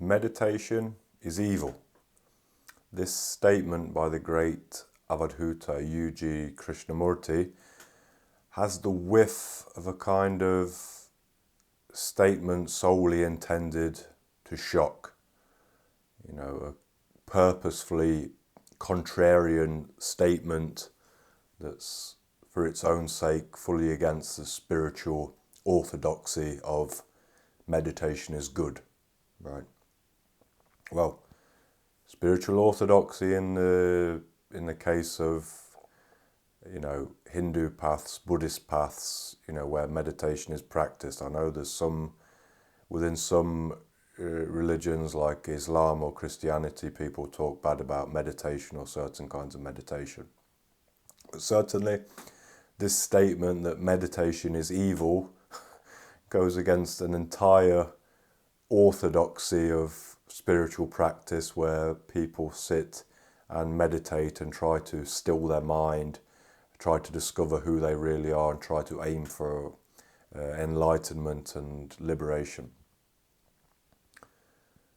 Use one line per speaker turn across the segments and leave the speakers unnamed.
meditation is evil. This statement by the great Avadhuta, U.G. Krishnamurti, has the whiff of a kind of statement solely intended to shock. You know, a purposefully contrarian statement that's, for its own sake, fully against the spiritual orthodoxy of meditation is good, right? Well, spiritual orthodoxy in the case of, you know, Hindu paths, Buddhist paths, you know, where meditation is practiced. I know there's some, within some religions like Islam or Christianity, people talk bad about meditation or certain kinds of meditation. But certainly, this statement that meditation is evil goes against an entire orthodoxy of spiritual practice where people sit and meditate and try to still their mind, try to discover who they really are and try to aim for enlightenment and liberation.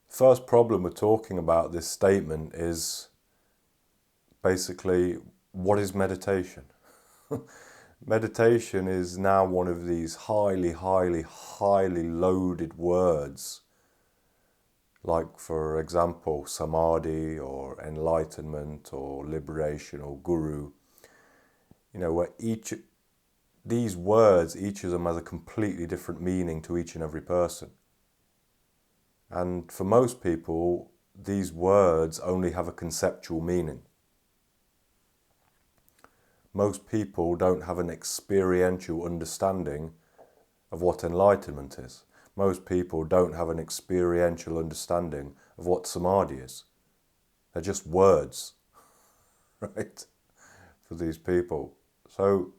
First problem with talking about this statement is basically, what is meditation? Meditation is now one of these highly loaded words, like, for example, samadhi or enlightenment or liberation or guru, you know, where these words, each of them has a completely different meaning to each and every person. And for most people, these words only have a conceptual meaning. Most people don't have an experiential understanding of what enlightenment is. Most people don't have an experiential understanding of what samadhi is. They're just words, right, for these people. So,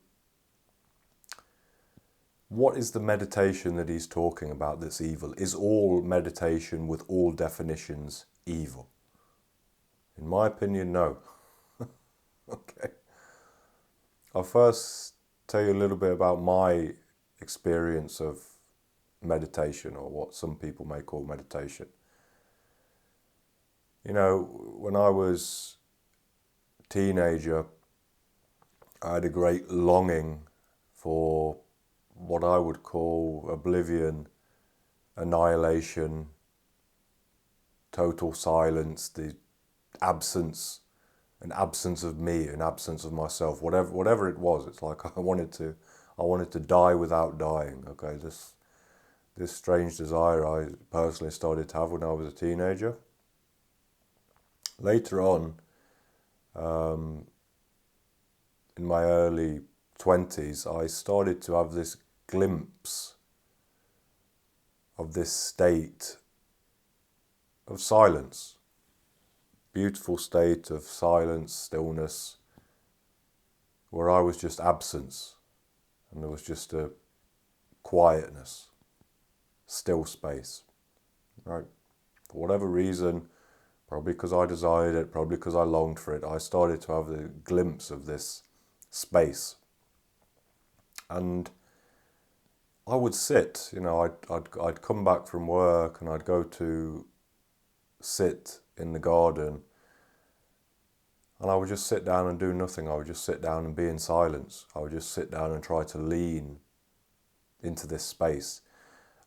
what is the meditation that he's talking about that's evil? Is all meditation with all definitions evil? In my opinion, no. Okay. I'll first tell you a little bit about my experience of meditation, or what some people may call meditation. You know, when I was a teenager, I had a great longing for what I would call oblivion, annihilation, total silence, the absence, an absence of me, an absence of myself, whatever it was. It's like I wanted to die without dying. Okay, this strange desire I personally started to have when I was a teenager. Later on, in my early 20s, I started to have this glimpse of this state of silence. Beautiful state of silence, stillness, where I was just absence, and there was just a quietness, still space, right? For whatever reason, probably because I desired it, probably because I longed for it, I started to have a glimpse of this space. And I would sit, you know, I'd come back from work and I'd go to sit in the garden, and I would just sit down and do nothing. I would just sit down and be in silence. I would just sit down and try to lean into this space.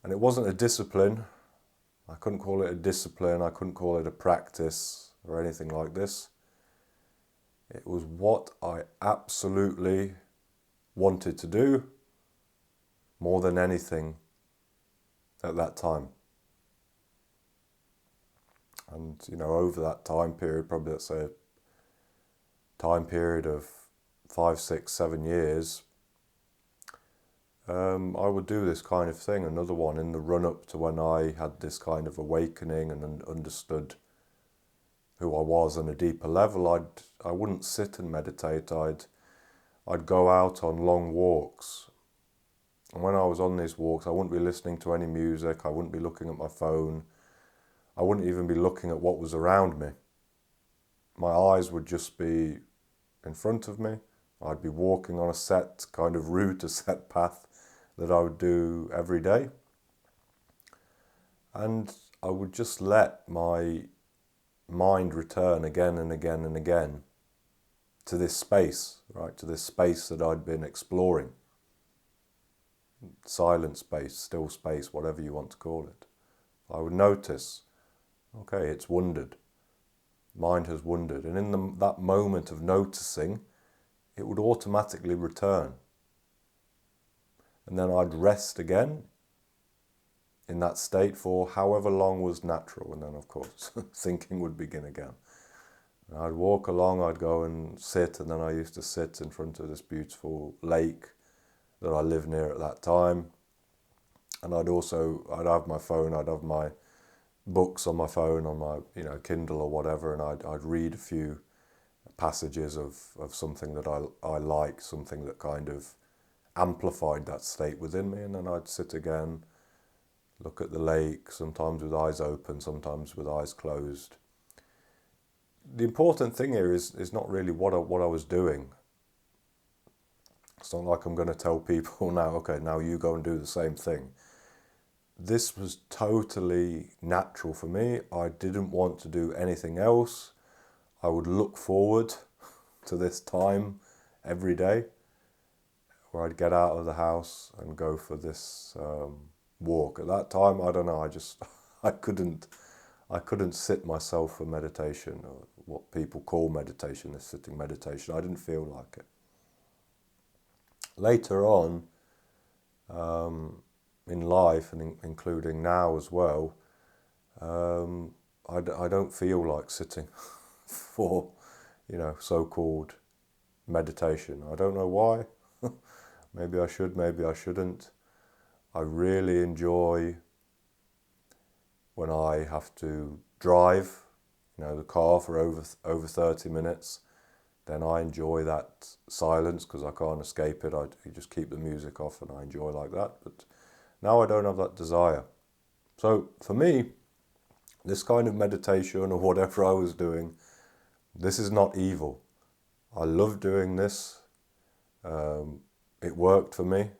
And it wasn't a discipline. I couldn't call it a discipline. I couldn't call it a practice or anything like this. It was what I absolutely wanted to do more than anything at that time. And, you know, over that time period, probably let's say a time period of 5, 6, 7 years, I would do this kind of thing. Another one in the run-up to when I had this kind of awakening and understood who I was on a deeper level. I wouldn't sit and meditate. I'd go out on long walks. And when I was on these walks, I wouldn't be listening to any music. I wouldn't be looking at my phone. I wouldn't even be looking at what was around me. My eyes would just be in front of me. I'd be walking on a set kind of route, a set path that I would do every day. And I would just let my mind return again and again and again to this space, right? To this space that I'd been exploring. Silent space, still space, whatever you want to call it. I would notice, okay, it's wandered. Mind has wandered. And in that moment of noticing, it would automatically return. And then I'd rest again in that state for however long was natural. And then, of course, thinking would begin again. And I'd walk along, I'd go and sit, and then I used to sit in front of this beautiful lake that I lived near at that time. And I'd have my phone, I'd have my books on my phone, on my Kindle or whatever, and I'd read a few passages of something that I like, something that kind of amplified that state within me, and then I'd sit again, look at the lake, sometimes with eyes open, sometimes with eyes closed. The important thing here is not really what I was doing. It's not like I'm going to tell people now, okay, now you go and do the same thing. This was totally natural for me. I didn't want to do anything else. I would look forward to this time every day where I'd get out of the house and go for this walk. At that time, I don't know, I couldn't sit myself for meditation, or what people call meditation, this sitting meditation. I didn't feel like it. Later on, in life, and including now as well, I don't feel like sitting for, so-called meditation. I don't know why. Maybe I should, maybe I shouldn't. I really enjoy when I have to drive, the car for over 30 minutes. Then I enjoy that silence because I can't escape it. You just keep the music off and I enjoy like that. But now I don't have that desire. So for me, this kind of meditation or whatever I was doing, this is not evil. I love doing this. It worked for me,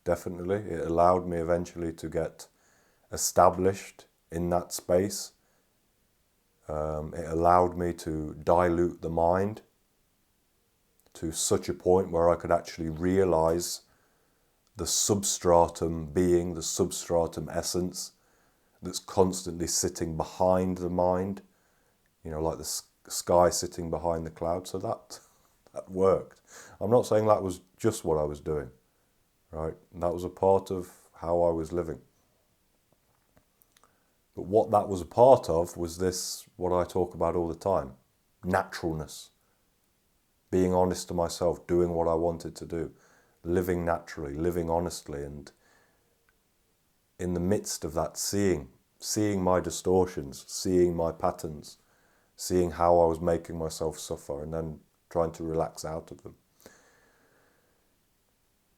definitely. It allowed me eventually to get established in that space. It allowed me to dilute the mind to such a point where I could actually realize the substratum being, the substratum essence that's constantly sitting behind the mind, like the sky sitting behind the cloud. So that worked. I'm not saying that was just what I was doing, right? That was a part of how I was living. But what that was a part of was this, what I talk about all the time, naturalness. Being honest to myself, doing what I wanted to do, living naturally, living honestly, and in the midst of that, seeing my distortions, seeing my patterns, seeing how I was making myself suffer, and then trying to relax out of them.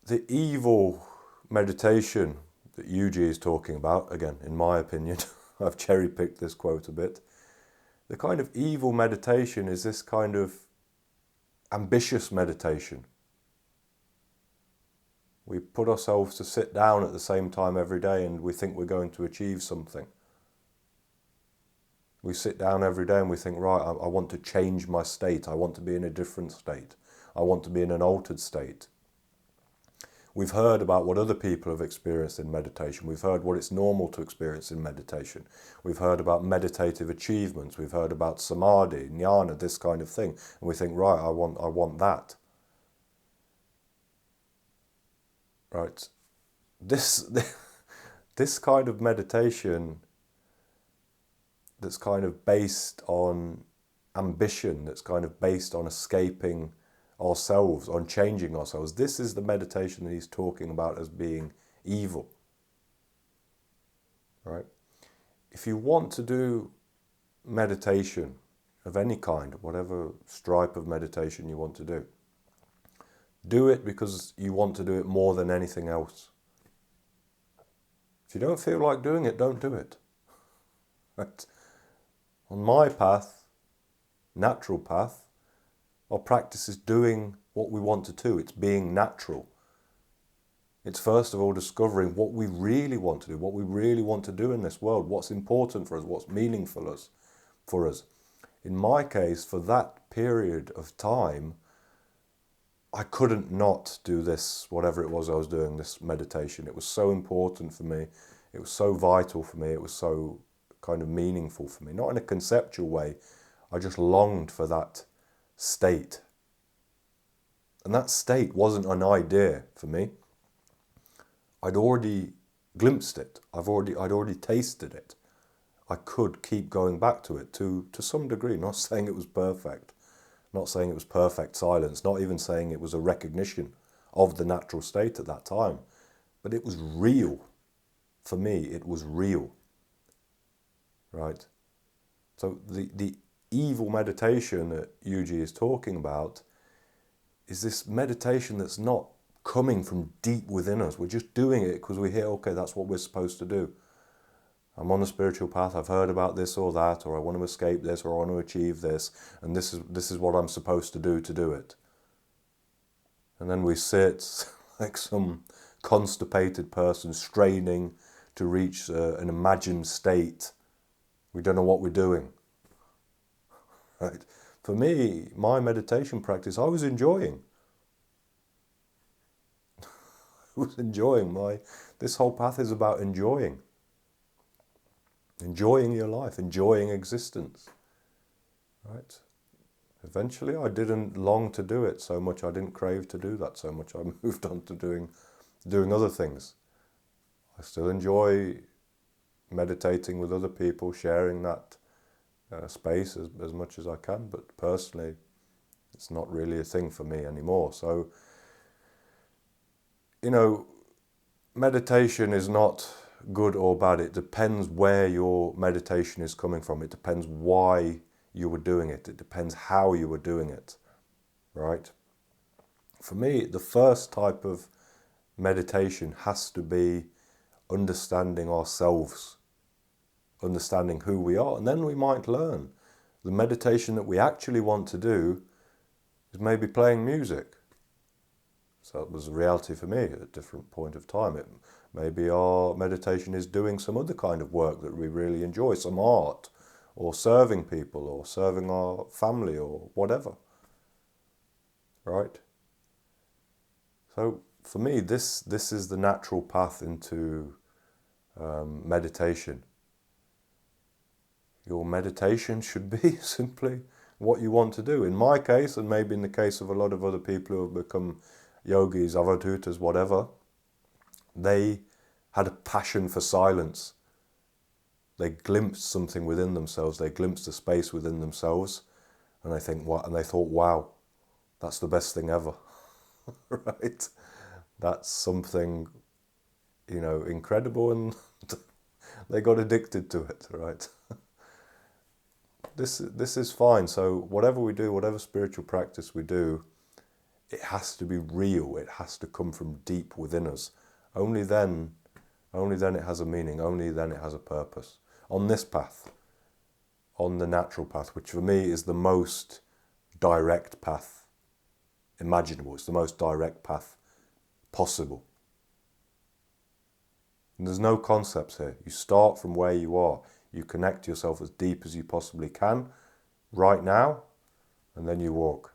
The evil meditation that Yuji is talking about, again, in my opinion, I've cherry-picked this quote a bit. The kind of evil meditation is this kind of ambitious meditation. We put ourselves to sit down at the same time every day and we think we're going to achieve something. We sit down every day and we think, right, I want to change my state. I want to be in a different state. I want to be in an altered state. We've heard about what other people have experienced in meditation. We've heard what it's normal to experience in meditation. We've heard about meditative achievements. We've heard about samadhi, jnana, this kind of thing. And we think, right, I want that. Right. This kind of meditation that's kind of based on ambition, that's kind of based on escaping ourselves, on changing ourselves. This is the meditation that he's talking about as being evil. Right? If you want to do meditation of any kind, whatever stripe of meditation you want to do it because you want to do it more than anything else. If you don't feel like doing it, don't do it. Right? On my path, natural path, our practice is doing what we want to do. It's being natural. It's first of all discovering what we really want to do, what we really want to do in this world, what's important for us, what's meaningful for us. In my case, for that period of time, I couldn't not do this, whatever it was I was doing, this meditation. It was so important for me. It was so vital for me. It was so kind of meaningful for me. Not in a conceptual way. I just longed for that state. And that state wasn't an idea for me. I'd already glimpsed it. I'd already tasted it. I could keep going back to it to some degree. Not saying it was perfect. Not saying it was perfect silence. Not even saying it was a recognition of the natural state at that time. But it was real. For me, it was real. Right? So the evil meditation that Yuji is talking about is this meditation that's not coming from deep within us. We're just doing it because we hear, okay, that's what we're supposed to do. I'm on the spiritual path, I've heard about this or that, or I want to escape this, or I want to achieve this, and this is what I'm supposed to do it. And then we sit like some constipated person straining to reach an imagined state. We don't know what we're doing. Right? For me, my meditation practice, I was enjoying. I was enjoying this whole path is about enjoying. Enjoying your life, enjoying existence. Right? Eventually I didn't long to do it so much, I didn't crave to do that so much. I moved on to doing other things. I still enjoy meditating with other people, sharing that space as much as I can, but personally it's not really a thing for me anymore. So, meditation is not good or bad. It depends where your meditation is coming from. It depends why you were doing it. It depends how you were doing it, right? For me, the first type of meditation has to be understanding ourselves, understanding who we are, and then we might learn. The meditation that we actually want to do is maybe playing music. So it was a reality for me at a different point of time. Maybe our meditation is doing some other kind of work that we really enjoy, some art, or serving people, or serving our family, or whatever. Right? So for me, this is the natural path into meditation. Your meditation should be simply what you want to do. In my case, and maybe in the case of a lot of other people who have become yogis, avadhutas, whatever, they had a passion for silence. They glimpsed something within themselves. They glimpsed a space within themselves, and they thought, wow, that's the best thing ever, right? That's something, incredible, and they got addicted to it, right? This is fine. So whatever we do, whatever spiritual practice we do, it has to be real. It has to come from deep within us. Only then it has a meaning. Only then it has a purpose. On this path, on the natural path, which for me is the most direct path imaginable. It's the most direct path possible. And there's no concepts here. You start from where you are. You connect yourself as deep as you possibly can right now, and then you walk.